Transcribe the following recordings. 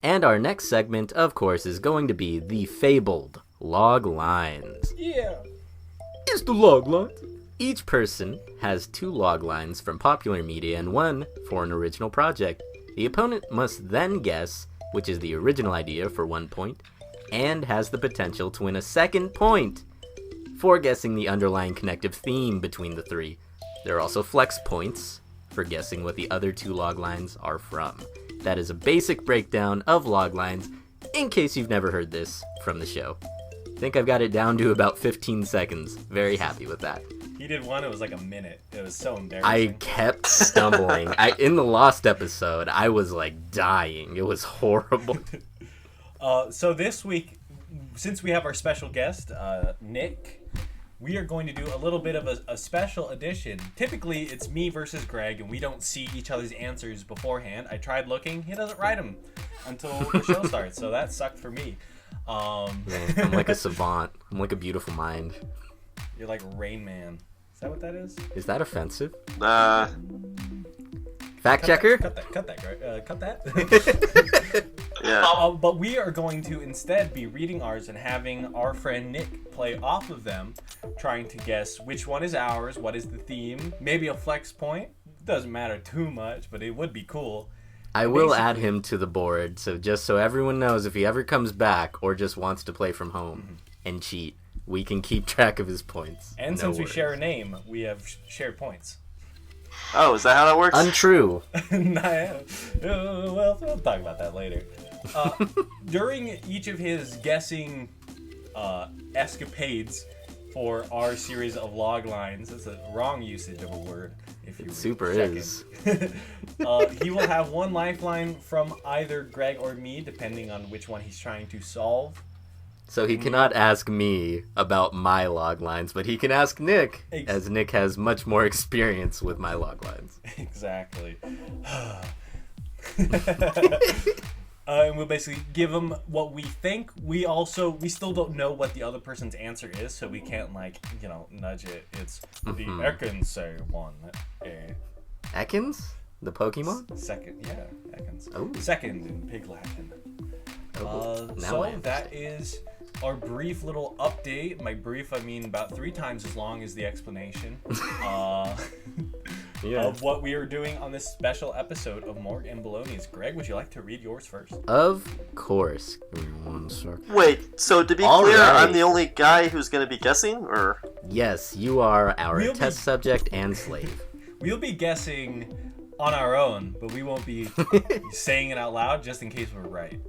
And our next segment, of course, is going to be the fabled LogLines. Yeah. It's the LogLines. Each person has 2 LogLines from popular media and 1 for an original project. The opponent must then guess which is the original idea for 1 point, and has the potential to win a second point for guessing the underlying connective theme between the 3. There are also flex points for guessing what the other 2 LogLines are from. That is a basic breakdown of LogLines, in case you've never heard this from the show. I think I've got it down to about 15 seconds. Very happy with that. He did one, it was like a minute. It was so embarrassing. I kept stumbling. In the Lost episode, I was like dying. It was horrible. So this week, since we have our special guest, Nich, we are going to do a little bit of a special edition. Typically, it's me versus Greg, and we don't see each other's answers beforehand. I tried looking. He doesn't write them until the show starts, so that sucked for me. Man, I'm like a savant. I'm like a beautiful mind. You're like Rain Man. Is that what that is? Is that offensive? Fact checker? Cut that, Greg. Cut that. Yeah. But we are going to instead be reading ours and having our friend Nich play off of them, trying to guess which one is ours, what is the theme, maybe a flex point. Doesn't matter too much, but it would be cool. I will add him to the board, so just so everyone knows, if he ever comes back or just wants to play from home and cheat, we can keep track of his points. And since we share a name, we have shared points. Oh, is that how that works? Untrue. Well, we'll talk about that later. During each of his guessing escapades for our series of LogLines, it's a wrong usage of a word. If you It super checking. is. He will have one lifeline from either Greg or me, depending on which one he's trying to solve. So he cannot ask me about my LogLines, but he can ask Nich, as Nich has much more experience with my LogLines. Exactly. And we'll basically give him what we think. We still don't know what the other person's answer is, so we can't, nudge it. It's the Ekans one. Ekans? The Pokemon? Second, yeah, Ekans. Oh. Second in Pig Latin. That is our brief little update. By brief, I mean about 3 times as long as the explanation of what we are doing on this special episode of Morgue and Bologna's. Greg, would you like to read yours first? Of course. Give me 1 second. Wait, so to be clear, I'm the only guy who's going to be guessing, or? Yes, you are our test subject and slave. We'll be guessing on our own, but we won't be saying it out loud just in case we're right.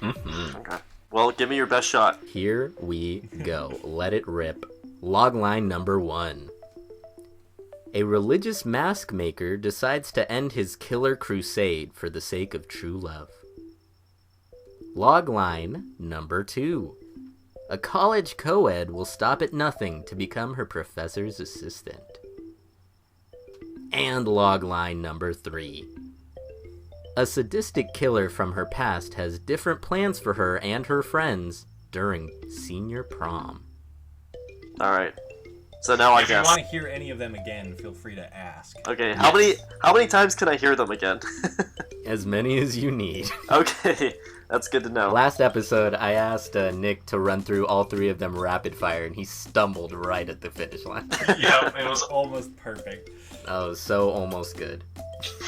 Okay. Well, give me your best shot. Here we go. Let it rip. Logline number 1. A religious mask maker decides to end his killer crusade for the sake of true love. Logline number 2. A college co-ed will stop at nothing to become her professor's assistant. And logline number 3. A sadistic killer from her past has different plans for her and her friends during senior prom. Alright. So now I If you guess. want to hear any of them again, feel free to ask. Okay, how many times can I hear them again? As many as you need. Okay, that's good to know. Last episode, I asked Nich to run through all 3 of them rapid fire, and he stumbled right at the finish line. Yep, it was almost perfect. Oh, so almost good.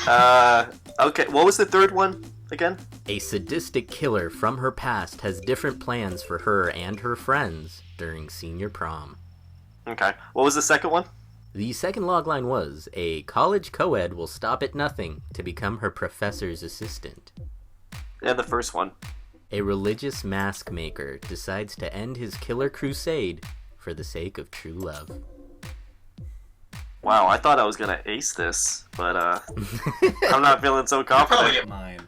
Okay, what was the third one again? A sadistic killer from her past has different plans for her and her friends during senior prom. Okay, what was the second one? The second logline was, a college co-ed will stop at nothing to become her professor's assistant. And the first one. A religious mask maker decides to end his killer crusade for the sake of true love. Wow, I thought I was gonna ace this, but I'm not feeling so confident. Mine.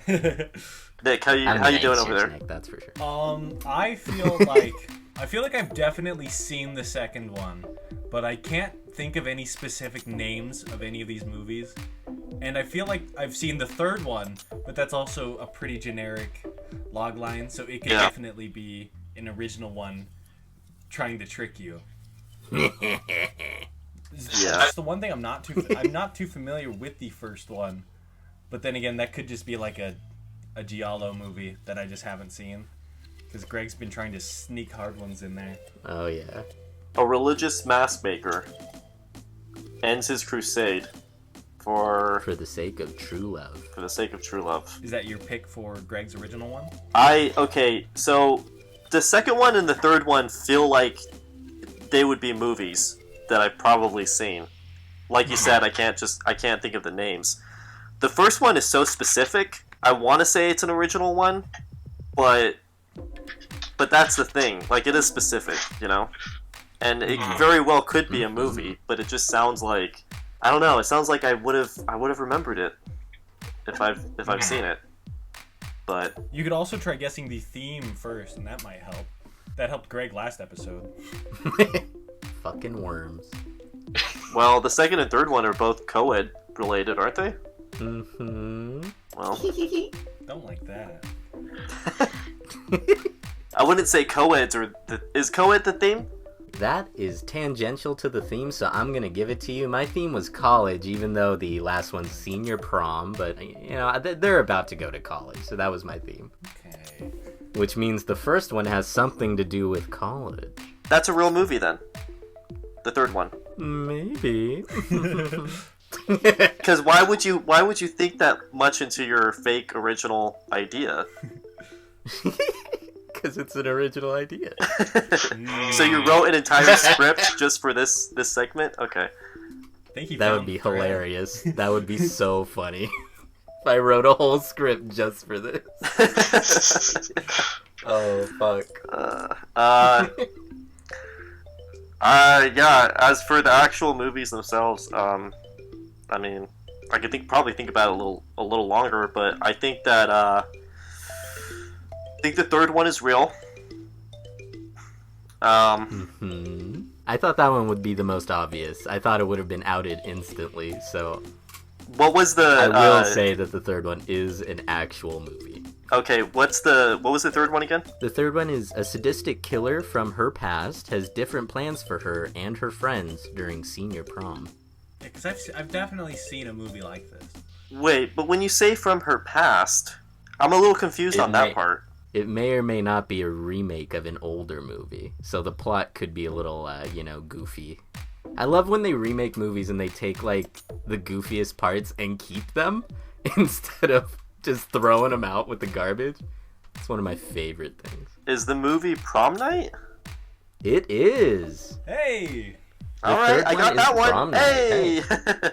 Nich, how you doing over there? Nick, that's for sure. I feel like I've definitely seen the second one, but I can't think of any specific names of any of these movies. And I feel like I've seen the third one, but that's also a pretty generic logline, so it could definitely be an original one trying to trick you. That's the one thing I'm not too familiar with the first one. But then again, that could just be like a a Giallo movie that I just haven't seen. Because Greg's been trying to sneak hard ones in there. Oh, yeah. A religious mask maker ends his crusade for the sake of true love. For the sake of true love. Is that your pick for Greg's original one? Okay, so the second one and the third one feel like they would be movies that I've probably seen. Like you said, I can't think of the names. The first one is so specific. I want to say it's an original one, but that's the thing. Like, it is specific, you know? And it very well could be a movie, but it just sounds like, I don't know, it sounds like I would have remembered it if I've seen it. But you could also try guessing the theme first, and that might help. That helped Greg last episode. Fucking worms. Well, the second and third one are both co-ed related, aren't they? Mm-hmm. Well, don't like that. I wouldn't say co-eds is co-ed the theme? That is tangential to the theme, so I'm gonna give it to you. My theme was college, even though the last one's senior prom, but, you know, they're about to go to college, so that was my theme. Okay. Which means the first one has something to do with college. That's a real movie, then. The third one. Maybe. Because why would you think that much into your fake original idea? Because it's an original idea. So you wrote an entire script just for this segment? Okay. That would be hilarious. That would be so funny. If I wrote a whole script just for this. Oh, fuck. Yeah, as for the actual movies themselves, I mean, I could probably think about it a little longer, but I think that I think the third one is real. I thought that one would be the most obvious. I thought it would have been outed instantly, so what was the I will say that the third one is an actual movie. Okay, what was the third one again? The third one is a sadistic killer from her past has different plans for her and her friends during senior prom. Yeah, because I've definitely seen a movie like this. Wait, but when you say from her past, I'm a little confused on that part. It may or may not be a remake of an older movie, so the plot could be a little, goofy. I love when they remake movies and they take, like, the goofiest parts and keep them instead of just throwing them out with the garbage. It's one of my favorite things. Is the movie Prom Night? It is. Hey! Alright, I got that one. Hey!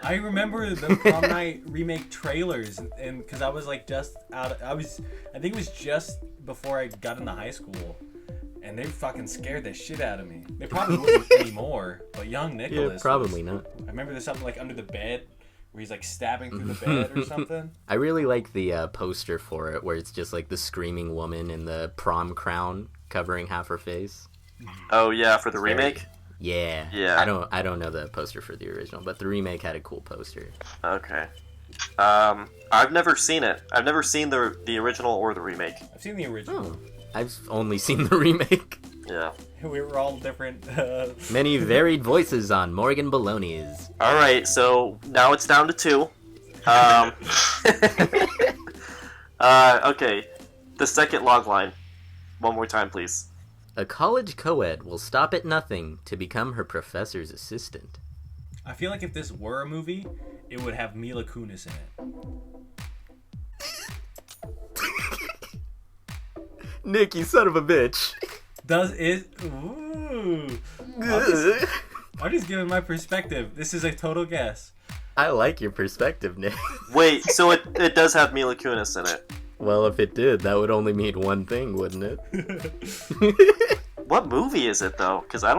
I remember the Prom Night remake trailers, and because I was like I think it was just before I got into high school, and they fucking scared the shit out of me. They probably wouldn't anymore, but young Nicholas. Yeah, probably not. I remember there's something like under the bed where he's like stabbing through the bed or something. I really like the poster for it, where it's just like the screaming woman in the prom crown covering half her face. Oh yeah, for the remake? Yeah. I don't know the poster for the original, but the remake had a cool poster. Okay. I've never seen it. I've never seen the original or the remake. I've seen the original. Oh, I've only seen the remake. Yeah. We were all different. Many varied voices on Morgan Baloney's. Alright, so now it's down to 2. Okay. The second log line. One more time, please. A college co-ed will stop at nothing to become her professor's assistant. I feel like if this were a movie, it would have Mila Kunis in it. Nick, you son of a bitch. Ooh. I'm just giving my perspective. This is a total guess. I like your perspective, Nick. Wait, so it does have Mila Kunis in it? Well, if it did, that would only mean one thing, wouldn't it? What movie is it, though? Because I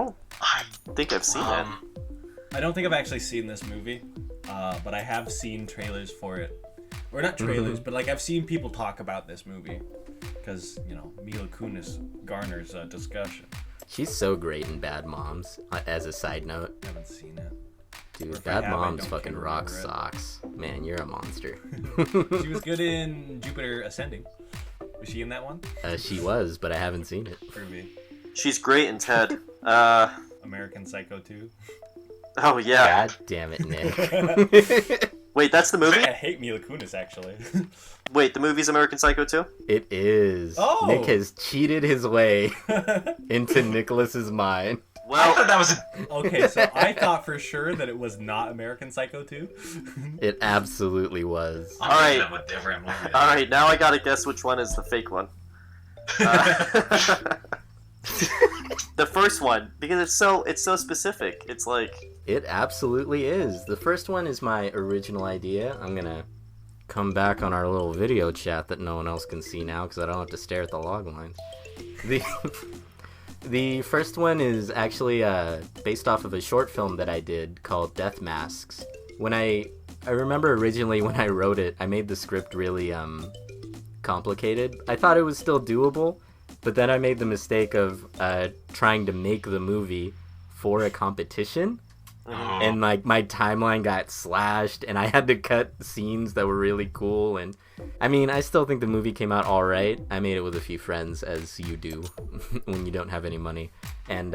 think I've seen it. I don't think I've actually seen this movie, but I have seen trailers for it. Or not trailers, but like I've seen people talk about this movie. Because, Mila Kunis garners discussion. She's so great in Bad Moms, as a side note. I haven't seen it. Dude, Bad Moms fucking rock socks. Man, you're a monster. She was good in Jupiter Ascending. Was she in that one? She was, but I haven't seen it. Groovy. She's great in Ted. American Psycho 2. Oh, yeah. God damn it, Nick. Wait, that's the movie? I hate Mila Kunis, actually. Wait, the movie's American Psycho 2? It is. Oh! Nick has cheated his way into Nicholas's mind. I Well, thought that was Okay, so I thought for sure that it was not American Psycho 2. It absolutely was. I'm Alright. thinking of a different movie. alright, now I gotta guess which one is the fake one. The first one, because it's so specific. It's like, It absolutely is. The first one is my original idea. I'm gonna come back on our little video chat that no one else can see now because I don't have to stare at the log lines. The first one is actually based off of a short film that I did called Death Masks. I remember originally when I wrote it, I made the script really complicated. I thought it was still doable, but then I made the mistake of trying to make the movie for a competition. And like my timeline got slashed and I had to cut scenes that were really cool. And I mean, I still think the movie came out all right. I made it with a few friends, as you do when you don't have any money. And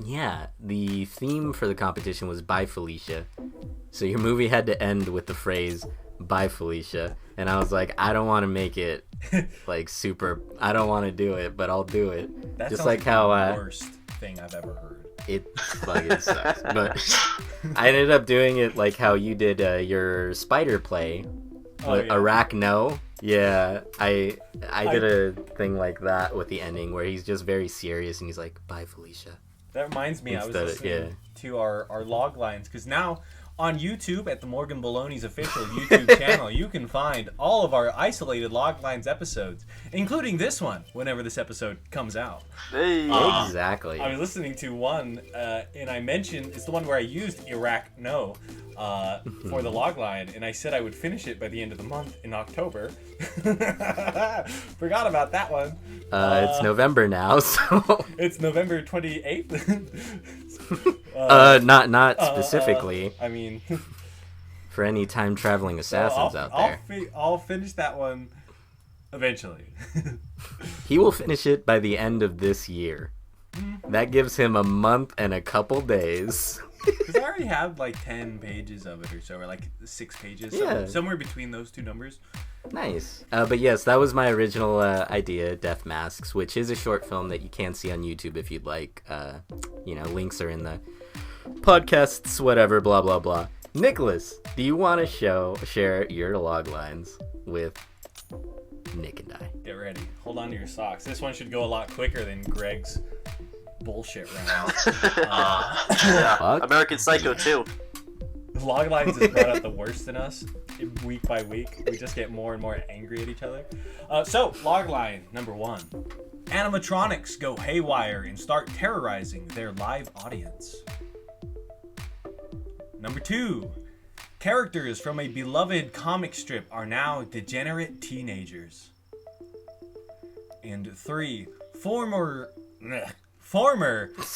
yeah, the theme for the competition was Bye Felicia. So your movie had to end with the phrase Bye Felicia. And I was like, I don't want to make it like super, I don't want to do it, but I'll do it. That Just sounds like how the worst thing I've ever heard. it fucking sucks. But I ended up doing it like how you did your spider play. Oh, yeah. Arachno. Yeah, I did a thing like that with the ending where he's just very serious and he's like, "Bye, Felicia." That reminds me, I was Instead of- listening to our log lines, because now on YouTube at the Morgan Baloney's official YouTube channel, you can find all of our isolated log lines episodes, including this one, whenever this episode comes out. hey, Exactly. I was listening to one, and I mentioned, it's the one where I used Iraq No for the log line, and I said I would finish it by the end of the month in October. Forgot about that one. It's November now, so It's November 28th. not specifically I mean, for any time traveling assassins out there. I'll finish that one eventually. He will finish it by the end of this year. That gives him a month and a couple days. Because I already have like 10 pages of it or so, or like 6 pages. Yeah. Somewhere between those two numbers. Nice. But yes, that was my original idea, Death Masks, which is a short film that you can see on YouTube if you'd like. Links are in the podcasts, whatever, blah, blah, blah. Nicholas, do you want to share your log lines with Nick and I? Get ready. Hold on to your socks. This one should go a lot quicker than Greg's bullshit round. yeah, Fuck. American Psycho 2. Log lines has brought out the worst in us week by week. We just get more and more angry at each other. So, log line number 1. Animatronics go haywire and start terrorizing their live audience. Number 2. Characters from a beloved comic strip are now degenerate teenagers. And 3. Former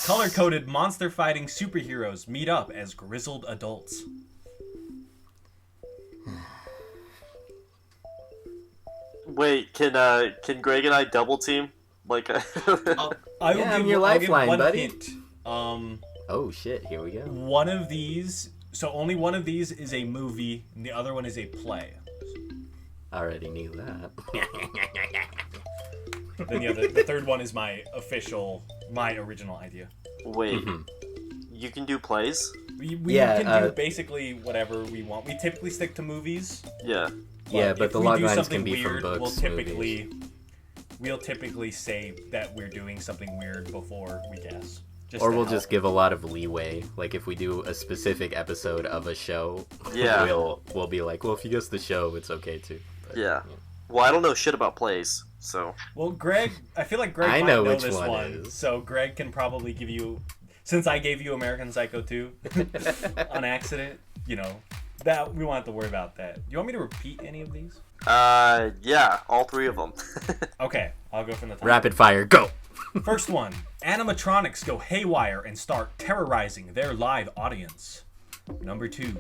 color-coded monster-fighting superheroes meet up as grizzled adults. Wait, can Greg and I double team? Like, I I'm your lifeline, one buddy. hint. Oh shit, here we go. One of these, so only one of these is a movie, and the other one is a play. Already knew that. Then the third one is my original idea. wait, you can do plays? We Yeah, can do basically whatever we want. We typically stick to movies. Yeah. Yeah, but if the we log do lines something can be from weird, books, we'll typically say that we're doing something weird before we guess. Or we'll just give a lot of leeway. Like if we do a specific episode of a show, Yeah. we'll be like, well, if you guess the show, it's okay too. But, Yeah. Well, I don't know shit about plays, so. Well, Greg, I feel like Greg I might know know which this one one, is. so Greg can probably give you, since I gave you American Psycho 2 on accident, that we won't have to worry about that. Do you want me to repeat any of these? Yeah, all 3 of them. Okay, I'll go from the top. Rapid fire, go! First one, animatronics go haywire and start terrorizing their live audience. Number 2,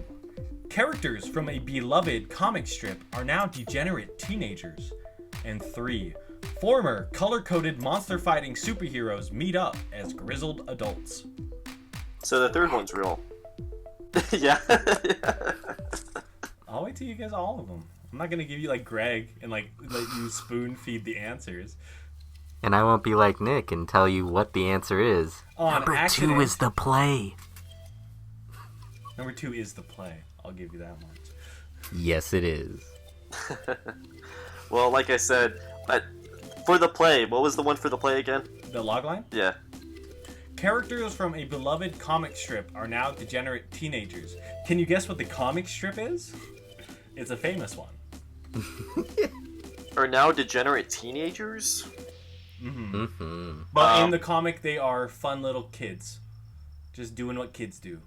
characters from a beloved comic strip are now degenerate teenagers. And 3, former color-coded monster-fighting superheroes meet up as grizzled adults. So the third one's real. Yeah. I'll wait till you guess all of them. I'm not gonna give you like Greg and like let you spoon feed the answers. And I won't be like Nick and tell you what the answer is. Number two is the play. Number 2 is the play. I'll give you that much. Yes, it is. Well, like I said, for the play, what was the one for the play again? The logline? Yeah. Characters from a beloved comic strip are now degenerate teenagers. Can you guess what the comic strip is? It's a famous one. Are now degenerate teenagers? Mm-hmm. Mm-hmm. But in the comic, they are fun little kids. Just doing what kids do.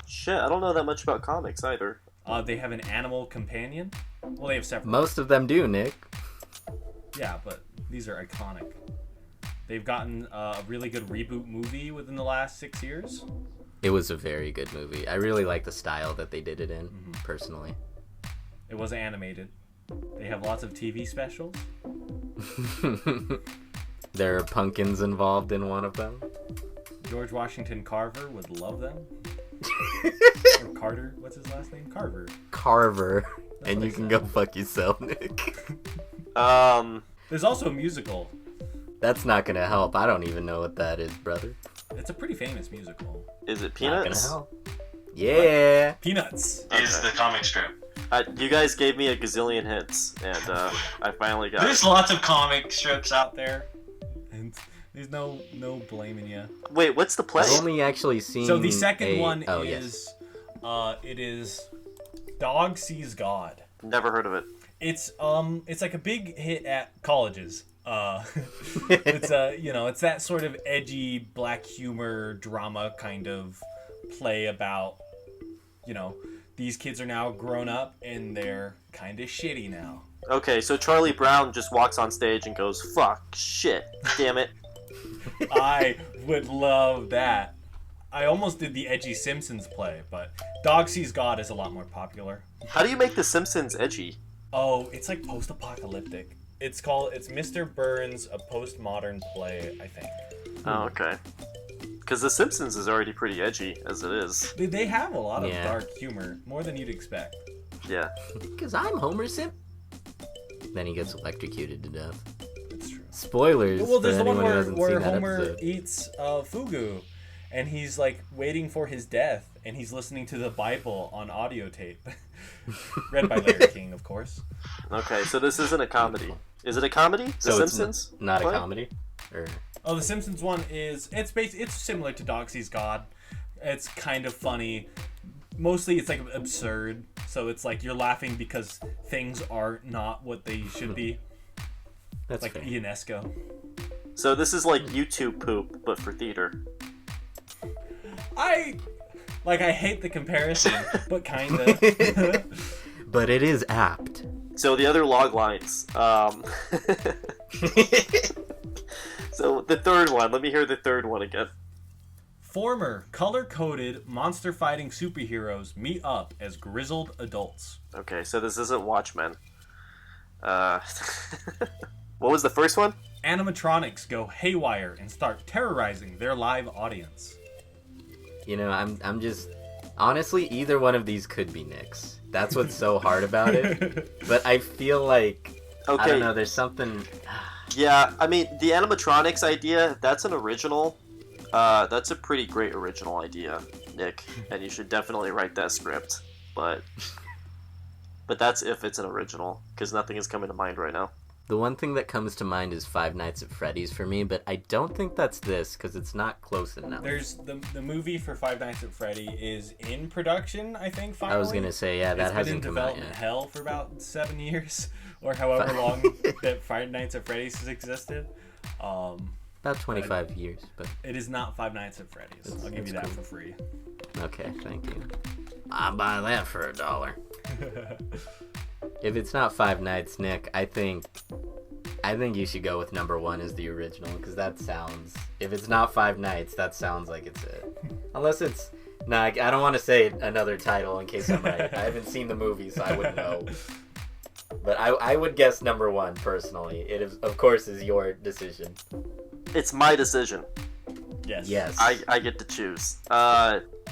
Shit, I don't know that much about comics either. They have an animal companion. Well, they have several. Most of them do, Nick. Yeah, but these are iconic. They've gotten a really good reboot movie within the last 6 years. It was a very good movie. I really like the style that they did it in, personally. It was animated. They have lots of TV specials. There are pumpkins involved in one of them. George Washington Carver would love them. Or Carter, what's his last name? Carver. That's And what you I can said. go fuck yourself, Nick. There's also a musical. That's not gonna help. I don't even know what that is, brother. It's a pretty famous musical. Is it Not gonna Peanuts? help. Yeah. Peanuts. Is the comic strip. You guys gave me a gazillion hints, and I finally got There's it. lots of comic strips out there. And there's no blaming you. Wait, what's the play? I've only actually seen. So the second one Oh, is, it is Dog Sees God. Never heard of it. It's like a big hit at colleges. It's it's that sort of edgy black humor drama kind of play about, these kids are now grown up and they're kind of shitty now. Okay, so Charlie Brown just walks on stage and goes, "Fuck, shit, damn it." I would love that. I almost did the edgy Simpsons play, but Dog Sees God is a lot more popular. How do you make The Simpsons edgy? Oh, it's like post-apocalyptic. It's Mr. Burns, a postmodern play, I think. Oh, okay. Because The Simpsons is already pretty edgy as it is. They have a lot of Yeah. dark humor, more than you'd expect. Yeah. Because I'm Homer Simpson. Then he gets electrocuted to death. That's true. Spoilers. Well, there's for the one anyone who hasn't where seen that Homer episode. eats fugu, and he's like waiting for his death, and he's listening to the Bible on audio tape, read by Larry King, of course. Okay, so this isn't a comedy. Is it a comedy? The So it's Simpsons? not a What? comedy? Or... Oh, the Simpsons one it's similar to Dog Sees God. It's kind of funny. Mostly it's like absurd. So it's like you're laughing because things are not what they should be. That's Like fair. Ionesco. So this is like YouTube poop, but for theater. I hate the comparison, but kinda. But it is apt. So the other log lines. So the third one. Let me hear the third one again. Former color-coded monster-fighting superheroes meet up as grizzled adults. Okay, so this isn't Watchmen. What was the first one? Animatronics go haywire and start terrorizing their live audience. You know, I'm just... Honestly, either one of these could be Nick's. That's what's so hard about it. But I feel like... Okay. I don't know, there's something... Yeah, I mean, the animatronics idea, that's an original. That's a pretty great original idea, Nick. And you should definitely write that script. But that's if it's an original, because nothing is coming to mind right now. The one thing that comes to mind is Five Nights at Freddy's for me, but I don't think that's this, because it's not close enough. There's the movie for Five Nights at Freddy is in production, I think, finally. I was going to say, yeah, that It's been in hasn't come out development yet. hell for about 7 years, or however long that Five Nights at Freddy's has existed. About 25 years, but... It is not Five Nights at Freddy's. I'll give you that cool. for free. Okay, thank you. I'll buy that for $1. If it's not Five Nights, Nick, I think you should go with number 1 as the original, because that sounds... If it's not Five Nights, that sounds like it's it. Unless it's... Nah, I don't want to say another title in case I'm right. I haven't seen the movie, so I wouldn't know. But I would guess number 1, personally. It, is, of course, is your decision. It's my decision. Yes. Yes. I get to choose.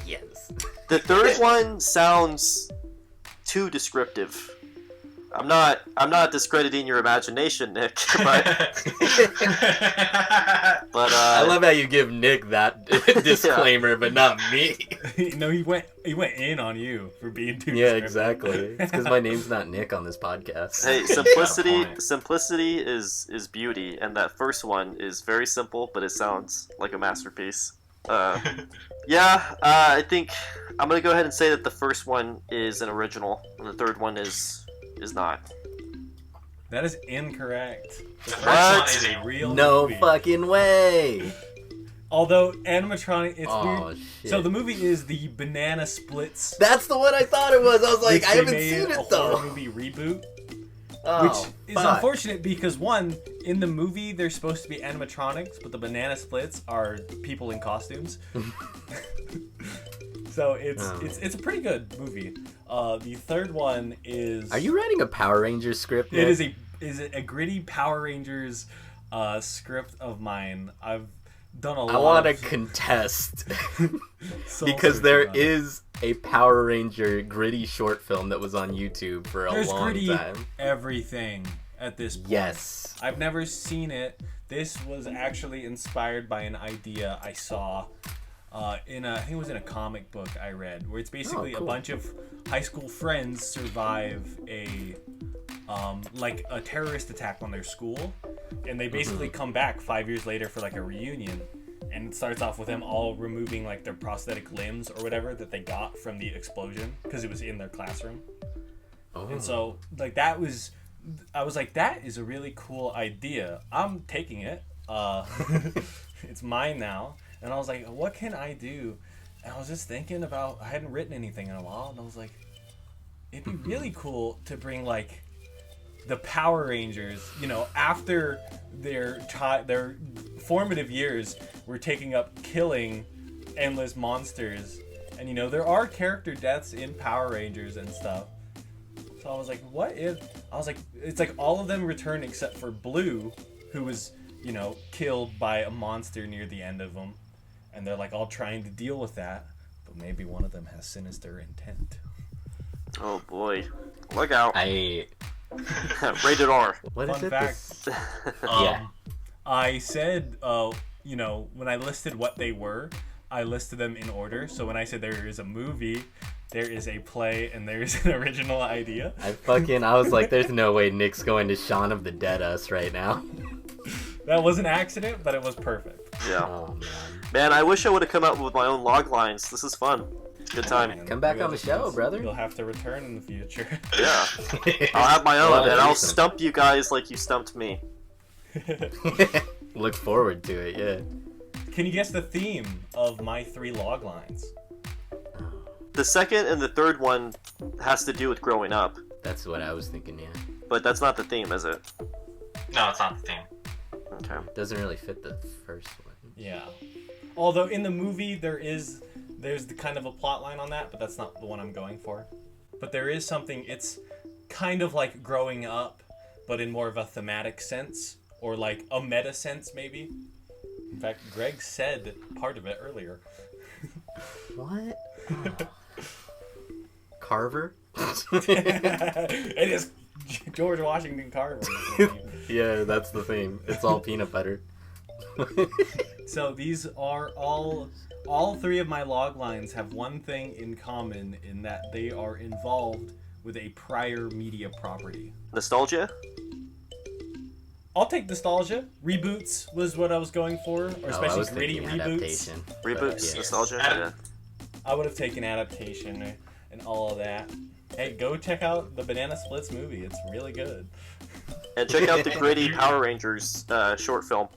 Yes. The third one sounds too descriptive. I'm not discrediting your imagination, Nick, but I love how you give Nick that disclaimer, but not me. No, he went in on you for being too Yeah, descriptive. exactly. It's because my name's not Nick on this podcast. hey, simplicity is beauty, and that first one is very simple, but it sounds like a masterpiece. I think I'm gonna go ahead and say that the first one is an original, and the third one is not. That is incorrect. The first What? one is a real No movie. fucking way. Although animatronic, it's Oh, weird. shit. So the movie is the Banana Splits. That's the one I thought it was. I was like, which I they haven't made seen a it though. horror movie reboot, Oh, which is fuck. unfortunate because one, in the movie they're supposed to be animatronics, but the Banana Splits are people in costumes. So it's a pretty good movie. The third one is. Are you writing a Power Rangers script? It Nick? is a gritty Power Rangers script of mine. I've done a lot. I want to of contest soul because searching there on it. is a Power Ranger gritty short film that was on YouTube for a There's long gritty time. everything at this point. Yes. I've never seen it. This was actually inspired by an idea I saw I think it was in a comic book I read, where it's basically Oh, cool. a bunch of high school friends survive a terrorist attack on their school, and they basically come back 5 years later for like a reunion, and it starts off with them all removing like their prosthetic limbs or whatever that they got from the explosion because it was in their classroom. Oh. And so like I was like, that is a really cool idea. I'm taking it. It's mine now. And I was like, what can I do? And I was just thinking about, I hadn't written anything in a while, and I was like, it'd be really cool to bring like the Power Rangers, after their formative years were taking up killing endless monsters. And there are character deaths in Power Rangers and stuff. So I was like, it's like all of them return except for Blue, who was, killed by a monster near the end of them. And they're like all trying to deal with that, but maybe one of them has sinister intent. Oh boy, look out! I. Rated R. What is Fun it? fact. This- Yeah. I said, when I listed what they were, I listed them in order. So when I said there is a movie, there is a play, and there is an original idea. I was like, there's no way Nick's going to Shaun of the Dead us right now. That was an accident, but it was perfect. Yeah. Oh, man. Man, I wish I would have come up with my own log lines. This is fun. Good time. And Come back you on the guys- show, brother. You'll have to return in the future. Yeah. I'll have my own, Love it. and I'll Awesome. stump you guys like you stumped me. Look forward to it, yeah. Can you guess the theme of my 3 log lines? The second and the third one has to do with growing up, That's what I was thinking, yeah. but that's not the theme, is it? No, it's not the theme. Okay. Doesn't really fit the first one. Yeah. Although in the movie there's the kind of a plot line on that, but that's not the one I'm going for. But there is something, it's kind of like growing up, but in more of a thematic sense, or like a meta sense maybe. In fact, Greg said part of it earlier. What? Oh. Carver? It is George Washington Carver. Yeah, that's the theme. It's all peanut butter. So these are all 3 of my log lines have one thing in common, in that they are involved with a prior media property. Nostalgia? I'll take nostalgia. Reboots was what I was going for, or I especially was gritty thinking reboots. adaptation. but Reboots? yeah. Nostalgia? Adam- Yeah. I would have taken adaptation and all of that. Hey, go check out the Banana Splits movie. It's really good. And check out the gritty Power Rangers short film.